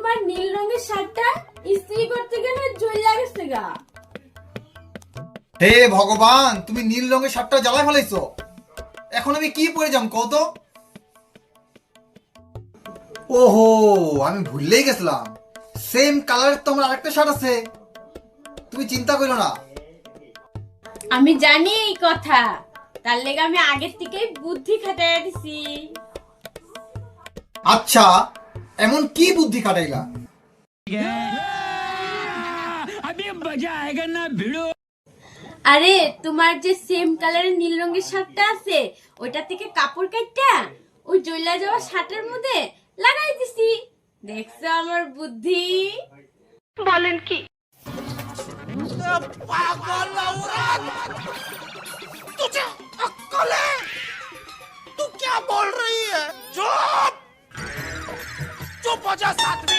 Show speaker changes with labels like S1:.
S1: তোমার নীল রঙের শার্টটা ইস্ত্রি করতে গেলে জ্বলে গেছে গা।
S2: হে ভগবান, তুমি নীল রঙের শার্টটা জ্বালায় ফেলাইছো। এখন আমি কি পরে যাম কত? ওহো, আমি ভুললেই গেছিলাম, সেম কালারের তো আমার আরেকটা শার্ট আছে। তুমি চিন্তা করো না।
S1: আমি জানি এই কথা, তার লেগে আমি আগের থেকেই বুদ্ধি খাটাইয়া দিছি।
S2: আচ্ছা, এমন কি বুদ্ধি খাটাইলা?
S1: আরে তোমার যে সেম কালারের নীল রঙের শার্টটা আছে, ওইটা থেকে কাপড় কাটটা ওই জ্বলা যাওয়া শার্টের মধ্যে লাগাই দিছি। দেখছো আমার বুদ্ধি?
S3: বলেন কি?
S4: पागल औरत, तुझे अक्कल है? तू क्या बोल रही है? चुप चुप हो जा साथ में।